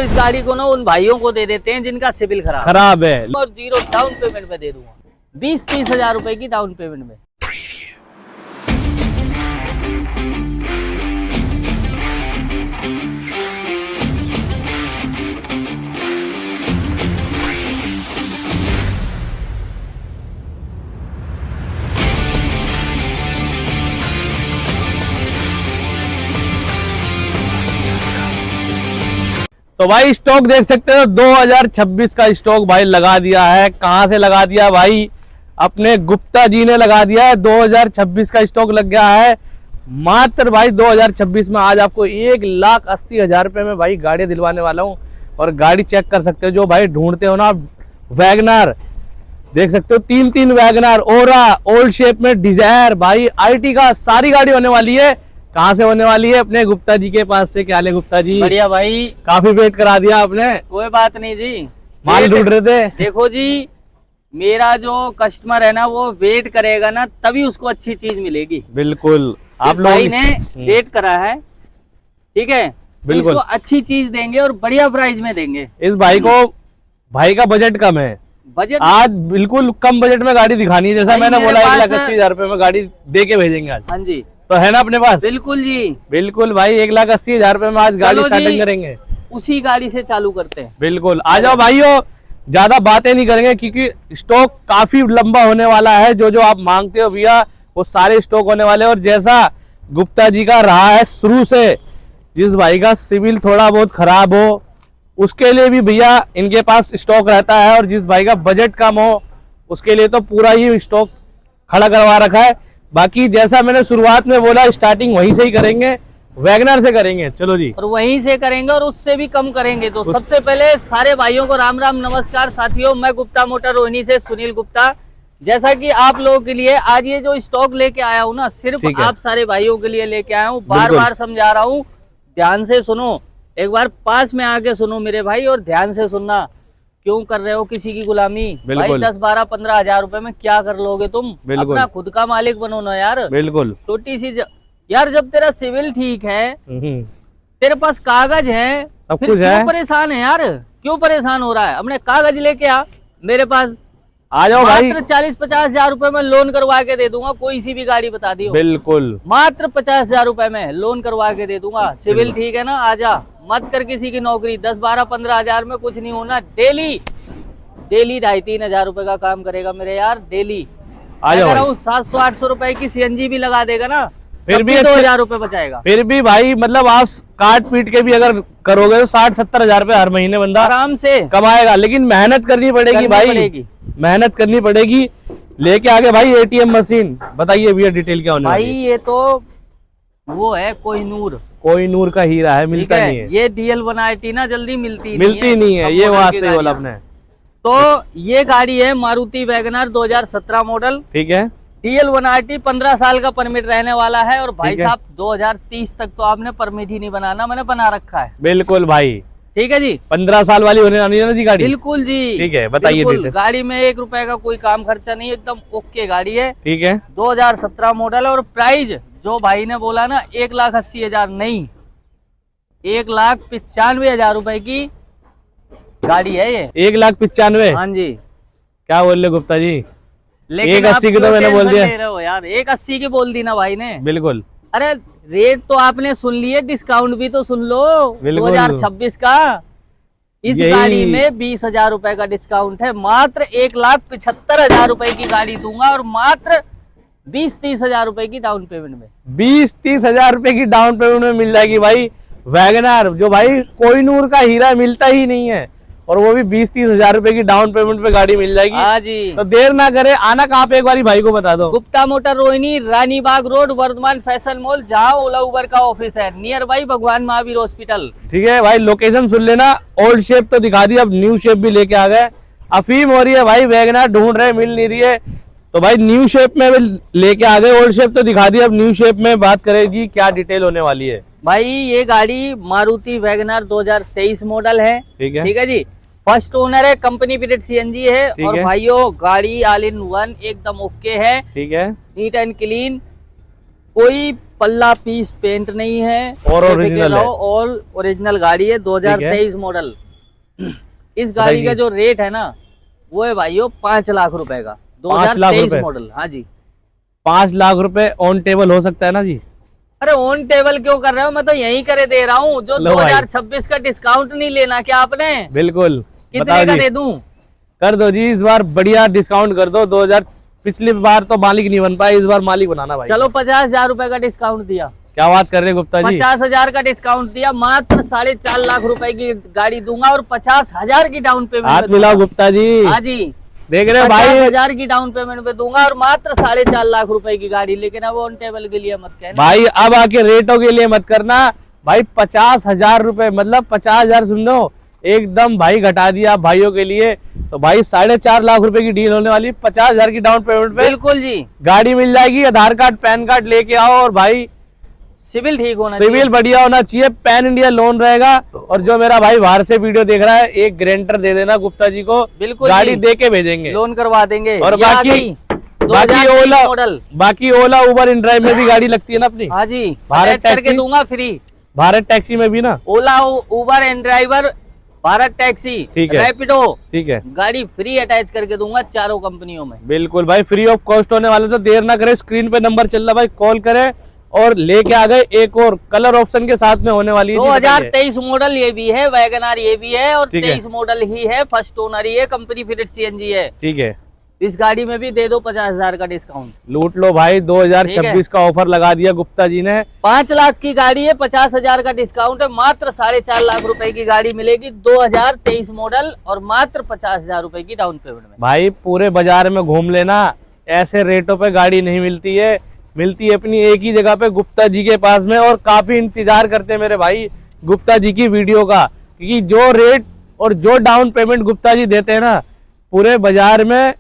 इस गाड़ी को ना उन भाइयों को दे देते हैं जिनका सिविल खराब है और 0 डाउन पेमेंट में दे दूंगा, 20-30 हजार रुपए की डाउन पेमेंट में। तो भाई स्टॉक देख सकते हो 2026 का स्टॉक भाई लगा दिया है। कहां से लगा दिया भाई? अपने गुप्ता जी ने लगा दिया है। 2026 का स्टॉक लग गया है मात्र भाई 2026 में। आज आपको 1,80,000 रुपए में भाई गाड़ी दिलवाने वाला हूं। और गाड़ी चेक कर सकते हो, जो भाई ढूंढते हो ना वैगनर, देख सकते हो 3 वैगनर, ओरा, ओल्ड शेप में, डिजायर, भाई IT का सारी गाड़ी होने वाली है। कहाँ से होने वाली है? अपने गुप्ता जी के पास से। क्या हाल है गुप्ता जी? बढ़िया भाई, काफी वेट करा दिया आपने। कोई बात नहीं जी, माल ढूंढ रहे थे। देखो जी, मेरा जो कस्टमर है ना वो वेट करेगा ना तभी उसको अच्छी चीज मिलेगी। बिल्कुल, आप भाई ने वेट करा है, ठीक है, बिल्कुल इसको अच्छी चीज देंगे और बढ़िया प्राइस में देंगे। इस भाई को, भाई का बजट कम है, बजट आज बिल्कुल कम बजट में गाड़ी दिखानी है। जैसा मैंने बोला 1,80,000 रुपए में गाड़ी दे के भेजेंगे आज। हाँ जी, तो है ना अपने पास? बिल्कुल जी, बिल्कुल भाई 1,80,000 रुपए में आज गाड़ी स्टार्टिंग करेंगे। उसी गाड़ी से चालू करते हैं। बिल्कुल, आ जाओ भाइयों, ज्यादा बातें नहीं करेंगे क्योंकि स्टॉक काफी लंबा होने वाला है। जो जो आप मांगते हो भैया वो सारे स्टॉक होने वाले हैं। और जैसा गुप्ता जी का रहा है शुरू से, जिस भाई का सिविल थोड़ा बहुत खराब हो उसके लिए भी भैया इनके पास स्टॉक रहता है। और जिस भाई का बजट कम हो उसके लिए तो पूरा ही स्टॉक खड़ा करवा रखा है। बाकी जैसा मैंने शुरुआत में बोला, स्टार्टिंग वहीं से ही करेंगे, वैगनर से करेंगे। चलो जी, और वहीं से करेंगे और उससे भी कम करेंगे। तो सबसे पहले सारे भाइयों को राम राम, नमस्कार साथियों। मैं गुप्ता मोटर रोहिणी से सुनील गुप्ता। जैसा कि आप लोगों के लिए आज ये जो स्टॉक लेके आया हूँ ना, सिर्फ आप सारे भाइयों के लिए लेके आया हूँ। बार बार समझा रहा हूँ, ध्यान से सुनो, एक बार पास में आके सुनो मेरे भाई, और ध्यान से सुनना। क्यों कर रहे हो किसी की गुलामी भाई? 10, 12, 15 हजार रुपए में क्या कर लोगे तुम? अपना खुद का मालिक बनो ना यार। बिल्कुल, छोटी सी यार, जब तेरा सिविल ठीक है, तेरे पास कागज है, सब फिर कुछ क्यों है, परेशान है यार? क्यों परेशान हो रहा है? अपने कागज लेके आ मेरे पास। आ जाओ भाई। मात्र 40-50 हजार रुपए में लोन करवा के दे दूंगा। कोई सी भी गाड़ी बता दियो, बिल्कुल मात्र 50 हजार रुपए में लोन करवा के दे दूंगा। सिविल ठीक है ना? आजा, मत कर किसी की नौकरी। 10, 12, 15 हजार में कुछ नहीं होना। डेली 2,5-3 हजार रुपए का काम करेगा मेरे यार, डेली। अगर 700-800 रुपए की CNG भी लगा देगा ना, फिर भी 2,000 रुपए बचाएगा। फिर भी भाई मतलब आप काट पीट के भी अगर करोगे तो 60-70 हजार रुपए हर महीने बंदा आराम से कमाएगा। लेकिन मेहनत करनी पड़ेगी भाई, मेहनत करनी पड़ेगी। लेके आगे भाई ATM मशीन। बताइए भैया डिटेल क्या होने भाई? ये तो वो है कोहिनूर का हीरा है, मिलता नहीं है। ये DL1IT ना जल्दी मिलती नहीं है। ये वहां से बोला आपने। तो ये गाड़ी है मारुति वैगनर 2017 मॉडल, ठीक है। DL1IT 15 साल का परमिट रहने वाला है। और भाई साहब 2030 तक तो आपने परमिट ही नहीं बनाना, मैंने बना रखा है। बिल्कुल भाई, ठीक है जी। 15 साल वाली होने वाली है ना जी गाड़ी? बिल्कुल जी, ठीक है। बताइए, गाड़ी में 1 रुपए का कोई काम खर्चा नहीं, एकदम ओके गाड़ी है, ठीक है। 2017 मॉडल। और प्राइस जो भाई ने बोला ना 1,80,000 नहीं, 1,95,000 रुपए की गाड़ी है ये। 1,95,000? हाँ जी। क्या बोल रहे गुप्ता जी? लेकिन 1,80 की तो मैंने बोल दिया यार, 1,80 की बोल दी ना भाई ने। बिल्कुल। अरे रेट तो आपने सुन लिए, डिस्काउंट भी तो सुन लो। 2026 का इस गाड़ी में 20,000 रुपए का डिस्काउंट है। मात्र 1,75,000 रुपए की गाड़ी दूंगा और मात्र 20-30 हजार रुपए की डाउन पेमेंट में। 20-30 हजार रुपए की डाउन पेमेंट में मिल जाएगी भाई वैगनर, जो भाई कोहिनूर का हीरा मिलता ही नहीं है। और वो भी 20-30 हजार रुपए की डाउन पेमेंट पे गाड़ी मिल जाएगी। हाँ जी। तो देर ना करे, आना कहाँ पे एक बार भाई को बता दो। गुप्ता मोटर रोहिणी, रानी बाग रोड, वर्धमान फैशन मॉल, जहाँ ओला उबर का ऑफिस है, near by Bhagwan Mahavir hospital. ठीक है भाई, लोकेशन सुन लेना। ओल्ड शेप तो दिखा दी, अब न्यू शेप भी लेके आ गए। अफीम हो रही है भाई, वैगनर ढूंढ रहे, मिल नहीं रही है, तो भाई न्यू शेप में लेके आ गए। ओल्ड शेप तो दिखा दी, अब न्यू शेप में बात करेगी क्या डिटेल होने वाली है। भाई ये गाड़ी मारुति वैगनर 2023 मॉडल है, ठीक है जी। फर्स्ट ओनर है, कंपनी पीरियड CNG है। और भाइयों गाड़ी ऑल इन वन एकदम ओके है, ठीक है, नीट एंड क्लीन, कोई पल्ला पीस पेंट नहीं है और ओरिजिनल है। और ओरिजिनल गाड़ी है 2023 मॉडल। इस गाड़ी का जो रेट है ना वो है भाइयों 5 लाख रुपए का, 2023 मॉडल। हाँ जी 5 लाख रुपए ऑन टेबल हो सकता है ना जी? अरे ऑन टेबल क्यों कर रहे हो, मैं तो यही करे दे रहा हूँ। जो 2026 का डिस्काउंट नहीं लेना क्या आपने? बिल्कुल, कितने का दे दूं? कर दो जी, इस बार बढ़िया डिस्काउंट कर दो। 2000 पिछली बार तो मालिक नहीं बन पाया, इस बार मालिक बनाना भाई। चलो 50,000 रुपए का डिस्काउंट दिया। क्या बात कर रहे हैं गुप्ता जी? 50,000 का डिस्काउंट दिया, मात्र 4.5 लाख रुपए की गाड़ी दूंगा और 50,000 की डाउन पेमेंट। हाथ मिलाओ गुप्ता जी। हाँ जी देख रहे भाई, 50,000 की डाउन पेमेंट पे दूंगा और मात्र 4.5 लाख रुपए की गाड़ी। लेकिन अब ऑन टेबल के लिए मत कहना भाई, अब आके रेटों के लिए मत करना भाई। 50,000 रुपए मतलब 50,000 सुन लो, एकदम भाई घटा दिया आप भाइयों के लिए। तो भाई 4.5 लाख रुपए की डील होने वाली, 50,000 की डाउन पेमेंट पे बिल्कुल जी गाड़ी मिल जाएगी। आधार कार्ड पैन कार्ड लेके आओ और भाई सिविल ठीक होना, सिविल बढ़िया होना चाहिए, पैन इंडिया लोन रहेगा। और जो मेरा भाई बाहर से वीडियो देख रहा है, एक ग्रेंटर दे देना गुप्ता जी को, बिल्कुल गाड़ी दे के भेजेंगे, लोन करवा देंगे। और बाकी ओला उबर इन ड्राइव में भी गाड़ी लगती है ना अपनी। हाँ जी भारत करके दूंगा फ्री। भारत टैक्सी में भी ना, ओला उबर एंड ड्राइवर, भारत टैक्सी, ठीक है, रैपिडो, ठीक है, गाड़ी फ्री अटैच करके दूंगा चारों कंपनियों में। बिल्कुल भाई, फ्री ऑफ कॉस्ट होने वाले। तो देर ना करे, स्क्रीन पे नंबर चल रहा भाई, कॉल करे और लेके आ गए। एक और कलर ऑप्शन के साथ में होने वाली है 2023 मॉडल ये भी है, वैगनआर ये भी है और 23 मॉडल ही है, फर्स्ट ओनर ही है, कंपनी फिटेड सीएनजी है। ठीक है, इस गाड़ी में भी दे दो 50,000 का डिस्काउंट। लूट लो भाई, 2026 का ऑफर लगा दिया गुप्ता जी ने। 5 लाख की गाड़ी है, 50,000 का डिस्काउंट है, मात्र 4.5 लाख रुपए की गाड़ी मिलेगी 2023 मॉडल और मात्र 50,000 रुपए की डाउन पेमेंट में। भाई पूरे बाजार में घूम लेना, ऐसे रेटों पे गाड़ी नहीं मिलती है। मिलती है अपनी एक ही जगह पे, गुप्ता जी के पास में। और काफी इंतजार करते हैं मेरे भाई गुप्ता जी की वीडियो का, क्योंकि जो रेट और जो डाउन पेमेंट गुप्ता जी देते हैं ना, पूरे बाजार में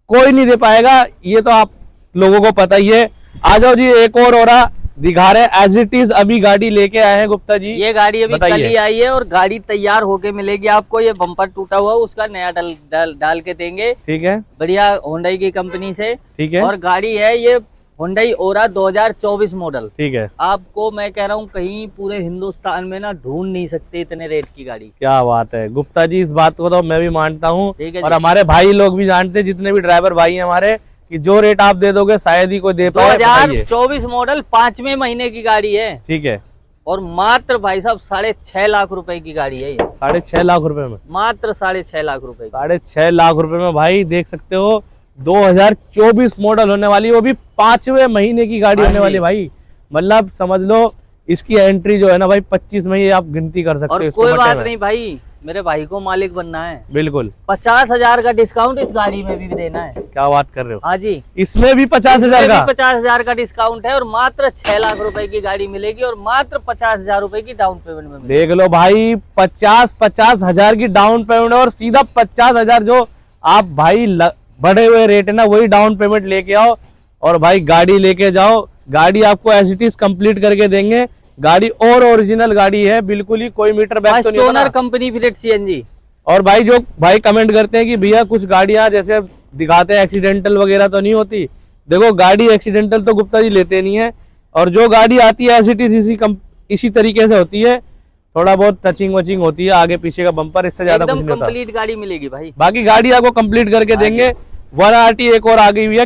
कोई नहीं दे पाएगा। ये तो आप लोगों को पता ही है। आ जाओ जी, एक और रहा दिखा रहे एज इट इज, अभी गाड़ी लेके आए हैं गुप्ता जी। ये गाड़ी अभी कल ही आई है और गाड़ी तैयार होके मिलेगी आपको। ये बम्पर टूटा हुआ, उसका नया डाल के देंगे। ठीक है, बढ़िया होंडई की कंपनी से। ठीक है, और गाड़ी है ये होंडई ओरा 2024 मॉडल। ठीक है, आपको मैं कह रहा हूँ कहीं पूरे हिंदुस्तान में ना ढूंढ नहीं सकते इतने रेट की गाड़ी। क्या बात है गुप्ता जी, इस बात को तो मैं भी मानता हूँ और जी। हमारे भाई लोग भी जानते हैं, जितने भी ड्राइवर भाई हैं हमारे, कि जो रेट आप दे दोगे शायद ही कोई दे पाए। 2024 मॉडल 5वें महीने की गाड़ी है। ठीक है, और मात्र भाई साहब 6.5 लाख रुपए की गाड़ी है ये। 6.5 लाख रुपए में, मात्र 6.5 लाख रुपए। 6.5 लाख रुपए में भाई देख सकते हो, 2024 मॉडल होने वाली, वो भी 5वें महीने की गाड़ी होने वाली भाई। मतलब समझ लो इसकी एंट्री जो है ना भाई 25 में ही आप गिनती कर सकते हो। कोई बात नहीं भाई, मेरे भाई को मालिक बनना है। बिल्कुल, 50,000 का डिस्काउंट इस गाड़ी में भी देना है। क्या बात कर रहे हो? हाँ जी, इसमें भी 50,000 का 50,000 का डिस्काउंट है और मात्र 6 लाख रुपए की गाड़ी मिलेगी और मात्र 50,000 रुपए की डाउन पेमेंट में। देख लो भाई, 50,000 की डाउन पेमेंट और सीधा 50,000 जो आप भाई बढ़े हुए रेट है ना, वही डाउन पेमेंट लेके आओ और भाई गाड़ी लेके जाओ। गाड़ी आपको एज इट इज कंप्लीट करके देंगे। गाड़ी और ओरिजिनल गाड़ी है, बिल्कुल ही कोई मीटर बैक तो नहीं है, कंपनी फिटेड सीएनजी। और भाई जो भाई कमेंट करते हैं कि भैया कुछ गाड़ियां जैसे दिखाते हैं एक्सीडेंटल वगैरह तो नहीं होती, देखो गाड़ी एक्सीडेंटल तो गुप्ता जी लेते नहीं है। और जो गाड़ी आती है एज इट इज इसी तरीके से होती है। थोड़ा बहुत टचिंग वचिंग होती है, आगे पीछे का बम्पर, इससे ज्यादा कुछ नहीं होता। कंप्लीट गाड़ी मिलेगी भाई, बाकी गाड़ी आपको कंप्लीट करके देंगे। 1RT एक और आ गई हुई है,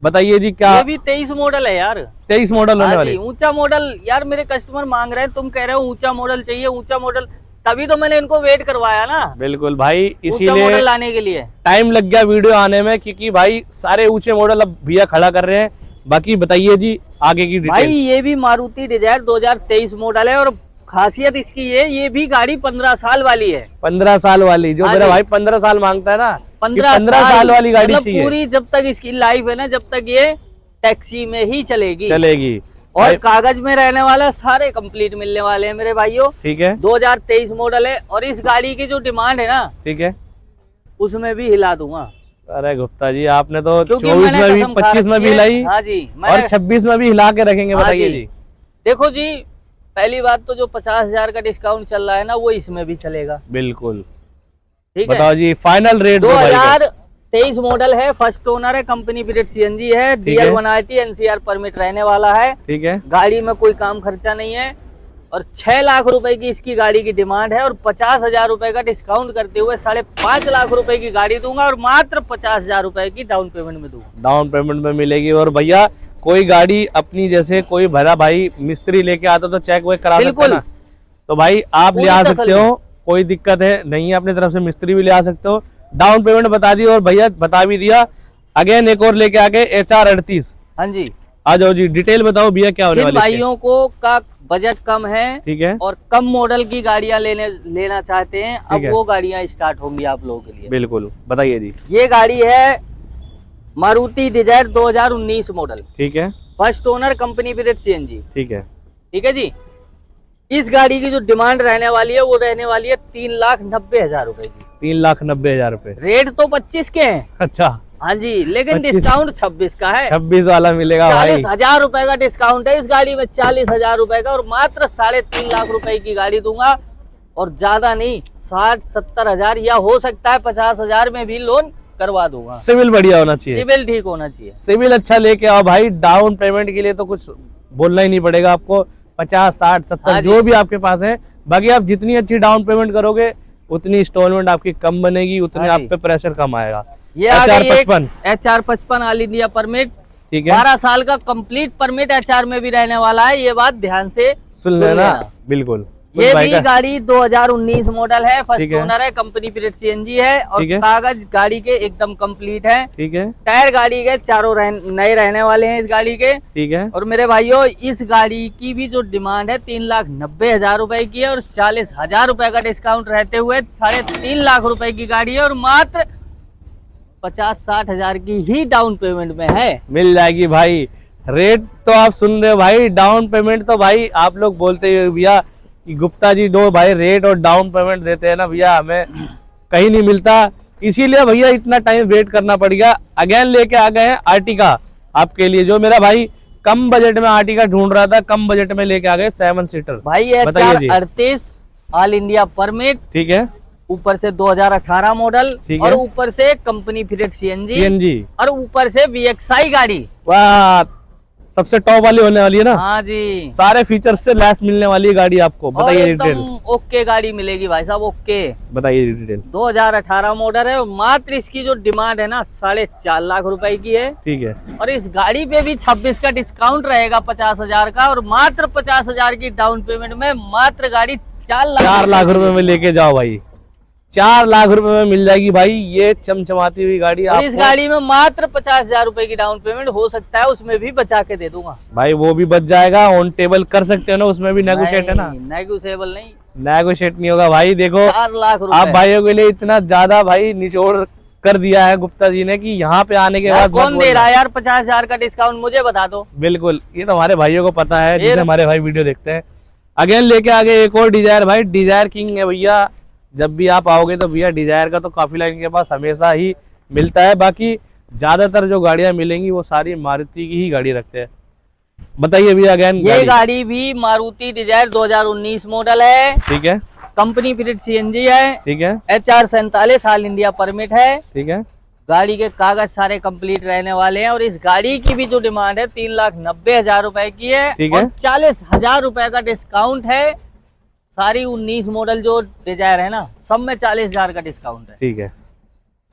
बताइए जी क्या? ये भी 23 मॉडल है यार, 23 मॉडल होने वाली। ऊंचा मॉडल यार, मेरे कस्टमर मांग रहे हैं, तुम कह रहे हो ऊंचा मॉडल चाहिए, ऊंचा मॉडल, तभी तो मैंने इनको वेट करवाया ना। बिल्कुल भाई, इसीलिए मॉडल लाने के लिए टाइम लग गया वीडियो आने में, क्योंकि भाई सारे ऊंचे मॉडल अब भैया खड़ा कर रहे हैं। बाकी बताइए जी आगे की डिटेल। भाई ये भी मारुति डिजायर 2023 मॉडल है और खासियत इसकी ये भी गाड़ी 15 साल वाली है। 15 साल वाली, जो मेरा भाई 15 साल मांगता है ना, 15 साल वाली गाड़ी मतलब चाहिए। पूरी जब तक इसकी लाइफ है ना, जब तक ये टैक्सी में ही चलेगी। और कागज में रहने वाला, सारे कंप्लीट मिलने वाले हैं मेरे भाइयों। ठीक है, 2023 मॉडल है और इस गाड़ी की जो डिमांड है ना, ठीक है, उसमें भी हिला दूंगा। अरे गुप्ता जी, आपने तो 24 में भी 25 में भी हिलाई। हाँ जी, और 26 में भी हिला के रखेंगे। बताइए जी। देखो जी, पहली बात तो जो 50,000 का डिस्काउंट चल रहा है ना, वो इसमें भी चलेगा। बिल्कुल, ठीक बताओ है जी फाइनल रेट। 2023 मॉडल है, फर्स्ट ओनर है, कंपनी पीरियड सीएनजी है, डीएल 1RT एनसीआर परमिट रहने वाला है। ठीक है, गाड़ी में कोई काम खर्चा नहीं है और 6 लाख रुपए की इसकी गाड़ी की डिमांड है और 50,000 रुपए का डिस्काउंट करते हुए 5.5 लाख रुपए की गाड़ी दूंगा और मात्र 50,000 रुपए की डाउन पेमेंट में दूंगा। डाउन पेमेंट में मिलेगी। और भैया कोई गाड़ी अपनी जैसे कोई भला भाई मिस्त्री लेके आता तो चेक वेक करा सकते हैं ना, तो भाई आप ले आ सकते हो, कोई दिक्कत है नहीं है, अपनी तरफ से मिस्त्री भी ले आ सकते हो। डाउन पेमेंट बता दी और भैया बता भी दिया। अगेन एक और लेके आ गए HR 38। हाँ जी, आ जाओ जी, डिटेल बताओ भैया क्या होने वाली है। भाइयों को का बजट कम है, ठीक है, और कम मॉडल की गाड़ियां लेना चाहते हैं, अब वो गाड़ियां स्टार्ट होंगी आप लोगों के लिए। बिल्कुल बताइए जी। ये गाड़ी है मारुति डिजायर 2019 मॉडल। ठीक है, first owner, company period CNG. ठीक है, ठीक है जी। इस गाड़ी की जो डिमांड रहने वाली है वो रहने वाली है 3,90,000 रुपए की। 3,90,000 रुपए। रेट तो 25 के हैं। अच्छा, हाँ जी, लेकिन डिस्काउंट 26 का है। 26 वाला मिलेगा भाई। 40,000 रुपए का डिस्काउंट है इस गाड़ी में, 40,000 रुपए का, और मात्र 3.5 लाख रुपए की गाड़ी दूंगा और ज्यादा नहीं, 60-70,000 या हो सकता है 50,000 में भी लोन करवा दूंगा। सिविल बढ़िया होना चाहिए, सिविल ठीक होना चाहिए, सिविल अच्छा लेके आओ भाई। डाउन पेमेंट के लिए तो कुछ बोलना ही नहीं पड़ेगा आपको, 50, 60, 70 हाँ जो भी आपके पास है। बाकी आप जितनी अच्छी डाउन पेमेंट करोगे उतनी इंस्टॉलमेंट आपकी कम बनेगी, उतने हाँ आप पे प्रेशर कम आएगा। ये HR 55 ऑल इंडिया परमिट, ठीक है, 12 साल का कंप्लीट परमिट HR में भी रहने वाला है, ये बात ध्यान से सुन लेना। बिल्कुल, ये भी गाड़ी 2019 मॉडल है, फर्स्ट है। ओनर है, कंपनी पीरियड सीएनजी है और ठीक है। कागज गाड़ी के एकदम कंप्लीट है। ठीक है, टायर गाड़ी के चारों नए रहने वाले हैं इस गाड़ी के। ठीक है, और मेरे भाइयों इस गाड़ी की भी जो डिमांड है 3,90,000 रुपए की है और 40,000 रुपए का डिस्काउंट रहते हुए 3.5 लाख रुपए की गाड़ी है और मात्र 50-60,000 की ही डाउन पेमेंट में है। मिल जाएगी भाई। रेट तो आप सुन रहे हो भाई, डाउन पेमेंट तो भाई आप लोग बोलते हो भैया कि गुप्ता जी दो भाई रेट और डाउन पेमेंट देते हैं ना भैया, हमें कहीं नहीं मिलता, इसीलिए भैया इतना टाइम वेट करना पड़ गया। अगेन लेके आ गए हैं आर्टिका आपके लिए, जो मेरा भाई कम बजट में आर्टिका ढूंढ रहा था, कम बजट में लेके आ गए 7 सीटर भाई। HR 38 ऑल इंडिया परमिट, ठीक है, ऊपर से 2018 मॉडल और ऊपर से कंपनी पीरियड सीएनजी और ऊपर से VXI गाड़ी। वाह, सबसे टॉप वाली होने वाली है ना। हाँ जी, सारे फीचर्स से लेस मिलने वाली है गाड़ी आपको। बताइए डिटेल। ओके गाड़ी मिलेगी भाई साहब, ओके। बताइए डिटेल। 2018 मॉडल है और मात्र इसकी जो डिमांड है ना 4.5 लाख रुपए की है। ठीक है, और इस गाड़ी पे भी 26 का डिस्काउंट रहेगा 50,000 का और मात्र 50,000 की डाउन पेमेंट में मात्र गाड़ी 4 लाख रुपए में लेके जाओ भाई। 4 लाख रुपए में मिल जाएगी भाई ये चमचमाती हुई गाड़ी। और इस गाड़ी में मात्र 50,000 रुपए की डाउन पेमेंट हो सकता है, उसमें भी बचा के दे दूंगा भाई, वो भी बच जाएगा। ऑन टेबल कर सकते हो ना, उसमें भी नेगोशिएट है ना। नेगोशिएबल नहीं, नेगोशिएट नहीं होगा भाई। देखो 4 लाख रुपए आप भाइयों के लिए इतना ज्यादा भाई निचोड़ कर दिया है गुप्ता जी ने कि यहाँ पे आने के बाद कौन दे रहा है यार 50,000 का डिस्काउंट, मुझे बता दो। बिल्कुल, ये तो हमारे भाइयों को पता है जिसे हमारे भाई वीडियो देखते हैं। अगेन लेके आगे एक और डिजायर भाई, डिजायर किंग है भैया। जब भी आप आओगे तो भैया डिजायर का तो काफिला इनके पास हमेशा ही मिलता है। बाकी ज्यादातर जो गाड़ियां मिलेंगी वो सारी मारुति की ही गाड़ी रखते हैं। बताइए भैया अगेन। ये गाड़ी भी मारुति डिजायर 2019 मॉडल है, ठीक है, कंपनी पीरियड सीएनजी है, ठीक है, HR 47 ऑल इंडिया परमिट है, ठीक है। गाड़ी के कागज सारे कंप्लीट रहने वाले हैं और इस गाड़ी की भी जो डिमांड है 3,90,000 रुपए की है और 40,000 रुपए का डिस्काउंट है। सारी 19 मॉडल जो डिजायर है ना सब में 40,000 का डिस्काउंट है। ठीक है,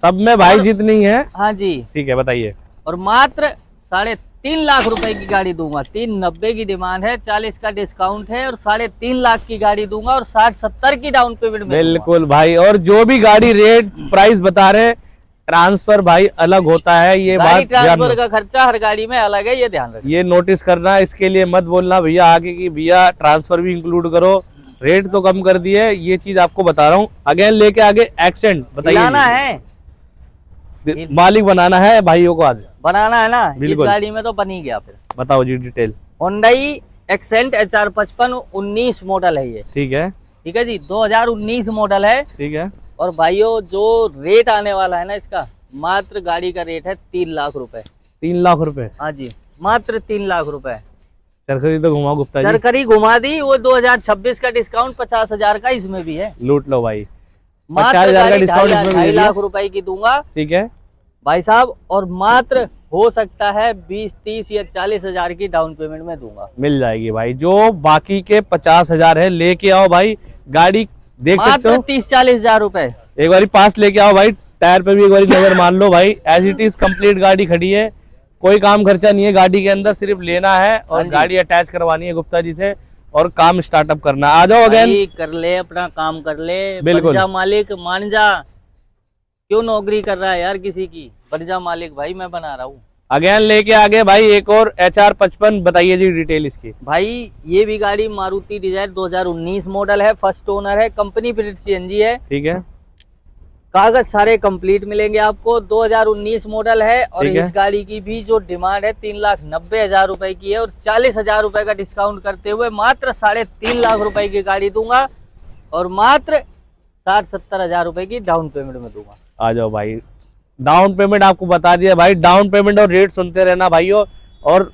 सब में भाई जितनी है। हाँ जी, ठीक है, बताइए। और मात्र 3.5 लाख रुपए की गाड़ी दूंगा। 390 की डिमांड है, 40 का डिस्काउंट है और 3.5 लाख की गाड़ी दूंगा और 60-70 की डाउन पेमेंट में। बिल्कुल भाई, और जो भी गाड़ी रेट प्राइस बता रहे, ट्रांसफर भाई अलग होता है। ये बात ट्रांसफर का खर्चा हर गाड़ी में अलग है, ये ध्यान रखिए, ये नोटिस करना। इसके लिए मत बोलना भैया आगे की भैया ट्रांसफर भी इंक्लूड करो, रेट तो कम कर दिए, ये चीज आपको बता रहा हूँ। अगेन लेके आगे एक्सेंट बताइए। मालिक बनाना है भाइयों को, आज बनाना है ना। इस गाड़ी में तो बन ही गया। फिर बताओ जी detail. Hyundai Accent HR 55 19 model है ये। ठीक है, ठीक है जी, 2019 मॉडल है। ठीक है। और भाइयों जो रेट आने वाला है ना इसका, मात्र गाड़ी का रेट है 3 लाख रुपए। 3 लाख रुपए? हाँ जी, मात्र 3 लाख रुपए। चरखरी तो घुमा गुप्ता जी। चरखरी घुमा दी। वो 2026 का डिस्काउंट 50,000 का इसमें भी है। लूट लो भाई, मात्र 2.5 लाख रुपए की दूंगा। ठीक है, भाई साहब, और मात्र हो सकता है 20, 30 या 40 हजार की डाउन पेमेंट में दूंगा। मिल जाएगी भाई, जो बाकी के 50,000 है लेके आओ भाई। गाड़ी देख सकते मात्र हो, 30-40 हजार रुपए। एक बारी पास लेके आओ भाई, टायर पे भी एक बारी नजर मान लो भाई। एज इट इज कंप्लीट गाड़ी खड़ी है, कोई काम खर्चा नहीं है गाड़ी के अंदर, सिर्फ लेना है हाँ और जी। गाड़ी अटैच करवानी है गुप्ता जी से और काम स्टार्टअप करना है। आ जाओ अगेन। भाई कर ले, अपना काम कर ले, बिल्कुल। बन जा मालिक, मान जा। क्यों नौकरी कर रहा है यार किसी की, बन जा मालिक भाई, मैं बना रहा हूँ। अगेन लेके आगे भाई एक और HR55, बताइए जी डिटेल इसकी। भाई ये भी गाड़ी मारुति डिजायर 2019 मॉडल है, फर्स्ट ओनर है, कंपनी फिटेड CNG है, ठीक है, कागज सारे कंप्लीट मिलेंगे आपको। 2019 मॉडल है और ठीक है। इस गाड़ी की भी जो डिमांड है 3,90,000 रुपए की है और 40,000 रुपए का डिस्काउंट करते हुए मात्र 3.5 लाख रुपए की गाड़ी दूंगा और मात्र 60-70 हजार रुपए की डाउन पेमेंट में दूंगा। आ जाओ भाई। डाउन पेमेंट आपको बता दिया भाई, डाउन पेमेंट और रेट सुनते रहना भाइयों। और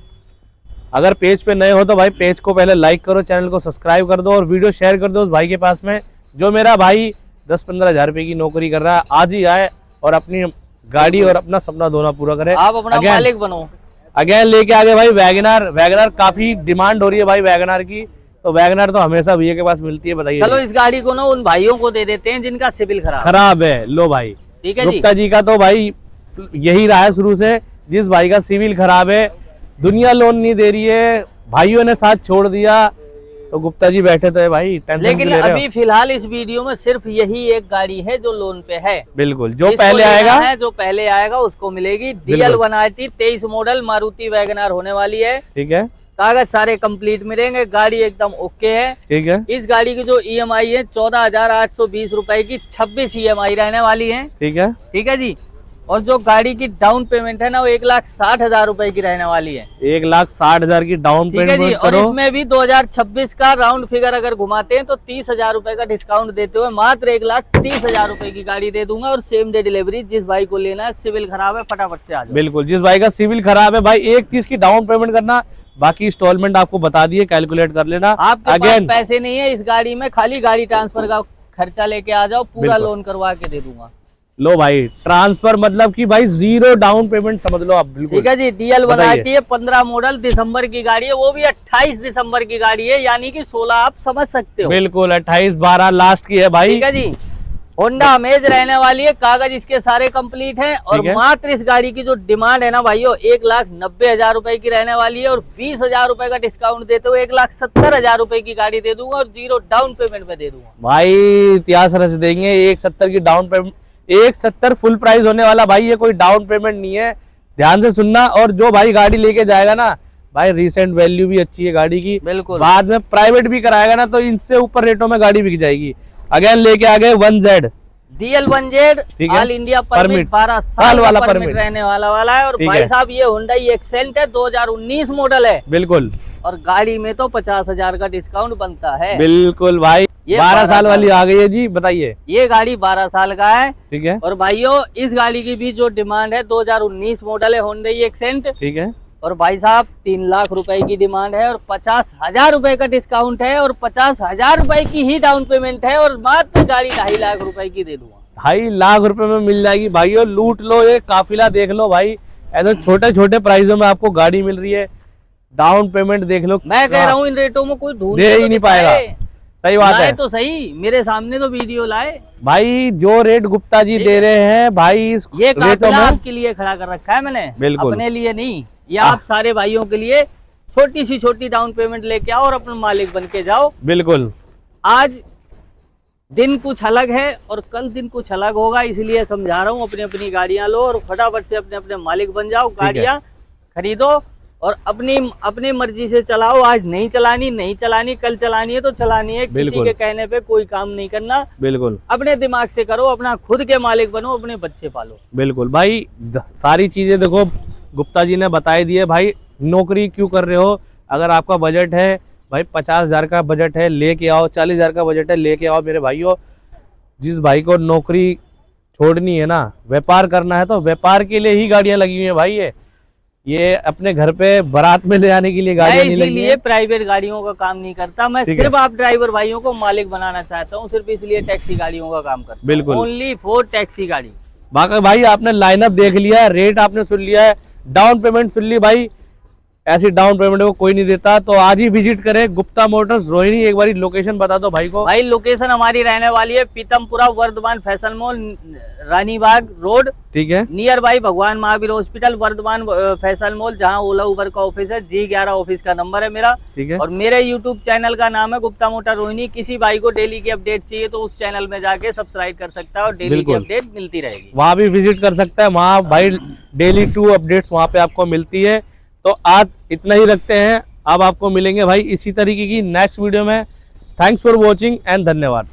अगर पेज पे नए हो तो भाई पेज को पहले लाइक करो, चैनल को सब्सक्राइब कर दो और वीडियो शेयर कर दो उस भाई के पास में जो मेरा भाई 10-15 हजार रुपए की नौकरी कर रहा है। आज ही आए और अपनी गाड़ी और अपना सपना दोनों पूरा करे। आप अपना मालिक बनो। अगेन लेके आगे भाई वैगनर काफी डिमांड हो रही है भाई वैगनर की, तो वैगनर तो हमेशा भैया के पास मिलती है। बताइए चलो इस गाड़ी को ना उन भाइयों को दे देते हैं जिनका सिविल खराब है। लो भाई, ठीक है जी। गुप्ता जी का तो भाई यही रहा है शुरू से, जिस भाई का सिविल खराब है, दुनिया लोन नहीं दे रही है, भाइयों ने साथ छोड़ दिया, तो गुप्ता जी बैठे तो है भाई, टेंशन लेकिन ले रहे हो? अभी फिलहाल इस वीडियो में सिर्फ यही एक गाड़ी है जो लोन पे है। बिल्कुल, जो जिसको पहले लेना आएगा है, जो पहले आएगा उसको मिलेगी। DL 23 मॉडल मारुति वैगनआर होने वाली है। ठीक है, कागज सारे कंप्लीट मिलेंगे, गाड़ी एकदम ओके है। ठीक है, इस गाड़ी की जो EMI है 14,820 रुपए की 26 EMI रहने वाली है। ठीक है, ठीक है जी। और जो गाड़ी की डाउन पेमेंट है ना वो 1,60,000 रुपए की रहने वाली है। 1,60,000 की डाउन ठीक है जी। पेमेंट और करो। इसमें भी 2026 का राउंड फिगर अगर घुमाते हैं तो 30,000 रुपए का डिस्काउंट देते हुए मात्र 1,30,000 रुपए की गाड़ी दे दूंगा और सेम डे डिलीवरी। जिस भाई को लेना है, सिविल खराब है, फटाफट से आ जाओ। बिल्कुल, जिस भाई का सिविल खराब है भाई 1,30 की डाउन पेमेंट करना, बाकी इंस्टॉलमेंट आपको बता दिए, कैलकुलेट कर लेना। आपके पास अगेन पैसे नहीं है इस गाड़ी में, खाली गाड़ी ट्रांसफर का खर्चा लेके आ जाओ, पूरा बिल्कुल। लोन करवा के दे दूंगा। लो भाई, ट्रांसफर मतलब कि भाई 0 डाउन पेमेंट समझ लो आप। बिल्कुल ठीक है जी। DL बताइए। बनाती है 15 मॉडल, दिसंबर की गाड़ी है, वो भी 28 दिसंबर की गाड़ी है, यानी कि 16 आप समझ सकते हो। बिल्कुल 28-12 लास्ट की है भाई। ठीक है जी। होंडा अमेज रहने वाली है, कागज इसके सारे कंप्लीट हैं और ठीक है। मात्र इस गाड़ी की जो डिमांड है ना भाइयों 1,90,000 रुपए की रहने वाली है और 20,000 रुपए का डिस्काउंट देते हुए 1,70,000 रुपए की गाड़ी दे दूंगा और 0 डाउन पेमेंट में दे दूंगा। भाई इतिहास रच देंगे। 1,70 की डाउन पेमेंट, 1,70 फुल प्राइस होने वाला भाई, ये कोई डाउन पेमेंट नहीं है, ध्यान से सुनना। और जो भाई गाड़ी लेके जाएगा ना भाई, रिसेंट वैल्यू भी अच्छी है गाड़ी की, बिल्कुल। बाद में प्राइवेट भी कराएगा ना तो इनसे ऊपर रेटों में गाड़ी बिक जाएगी। अगेन लेके आ गए 1Z DL 1Z ठीक है। ऑल इंडिया परमिट 12 साल वाला परमिट परमिट रहने वाला है। और ठीक भाई है। साहब ये Hyundai Accent है, 2019 मॉडल है बिल्कुल और गाड़ी में तो 50,000 का डिस्काउंट बनता है। बिल्कुल भाई, ये 12 साल वाली साल आ गई है जी। बताइए। ये गाड़ी 12 साल का है। ठीक है, और भाइयों इस गाड़ी की भी जो डिमांड है 2019 मॉडल है Hyundai Accent ठीक है, और भाई साहब 3 लाख रुपए की डिमांड है और 50,000 रुपए का डिस्काउंट है और 50,000 रुपए की ही डाउन पेमेंट है और मात्र गाड़ी 2.5 लाख रुपए की दे दूंगा। 2.5 लाख रुपए में मिल जाएगी भाइयों। लूट लो, ये काफिला देख लो भाई, ऐसे छोटे छोटे प्राइसों में आपको गाड़ी मिल रही है। डाउन पेमेंट देख लो, मैं कह रहा हूँ इन रेटों में कोई ढूंढ दे के ही तो नहीं दिखाए। पाएगा। सही बात है तो सही, मेरे सामने तो वीडियो लाए। भाई, जो रेट गुप्ता जी दे रहे हैं भाई, इस ये रेटों काफिला में आपके लिए खड़ा कर रखा है मैंने, बिल्कुल। अपने लिए नहीं, ये आप सारे भाइयों के लिए। छोटी सी छोटी डाउन पेमेंट लेके आओ और अपने मालिक बन के जाओ। बिल्कुल। आज दिन कुछ अलग है और कल दिन कुछ अलग होगा, इसलिए समझा रहा हूँ अपनी अपनी गाड़ियां लो और फटाफट से अपने अपने मालिक बन जाओ। गाड़ियां खरीदो और अपनी मर्जी से चलाओ। आज नहीं चलानी, कल चलानी है तो चलानी है। किसी के कहने पे कोई काम नहीं करना। बिल्कुल अपने दिमाग से करो, अपना खुद के मालिक बनो, अपने बच्चे पालो। बिल्कुल भाई, सारी चीजें देखो गुप्ता जी ने बताई दी है भाई। नौकरी क्यों कर रहे हो, अगर आपका बजट है भाई 50,000 का बजट है लेके आओ, 40,000 का बजट है लेके आओ मेरे भाइयों। जिस भाई को नौकरी छोड़नी है ना, व्यापार करना है, तो व्यापार के लिए ही गाड़ियां लगी हुई है भाई। ये अपने घर पे बारात में ले जाने के लिए गाड़ियां नहीं लगी है। इसीलिए प्राइवेट गाड़ियों का काम नहीं करता मैं, सिर्फ आप ड्राइवर भाइयों को मालिक बनाना चाहता हूँ। सिर्फ इसलिए टैक्सी गाड़ियों का काम करता हूँ। बिल्कुल। ओनली फॉर टैक्सी गाड़ी। बाकी भाई आपने लाइनअप देख लिया है, रेट आपने सुन लिया है, डाउन पेमेंट सुन ली भाई, ऐसी डाउन पेमेंट को कोई नहीं देता। तो आज ही विजिट करें गुप्ता मोटर्स रोहिणी। एक बारी लोकेशन बता दो भाई को। भाई लोकेशन हमारी रहने वाली है Pitampura Vardhman fashion mall, Ranibagh road, ठीक है, near by Bhagwan Mahavir hospital, Vardhman fashion mall, जहां ओला उबर का ऑफिस है। G11 ऑफिस का नंबर है मेरा। ठीक है। और मेरे यूट्यूब चैनल का नाम है गुप्ता मोटर रोहिणी। किसी भाई को डेली की अपडेट चाहिए तो उस चैनल में जाके सब्सक्राइब कर सकता है और डेली की अपडेट मिलती रहेगी। वहां भी विजिट कर सकता है, वहां भाई डेली 2 अपडेट्स वहां पे आपको मिलती है। तो आज इतना ही रखते हैं, अब आपको मिलेंगे भाई इसी तरीके की नेक्स्ट वीडियो में। थैंक्स फॉर वॉचिंग एंड धन्यवाद।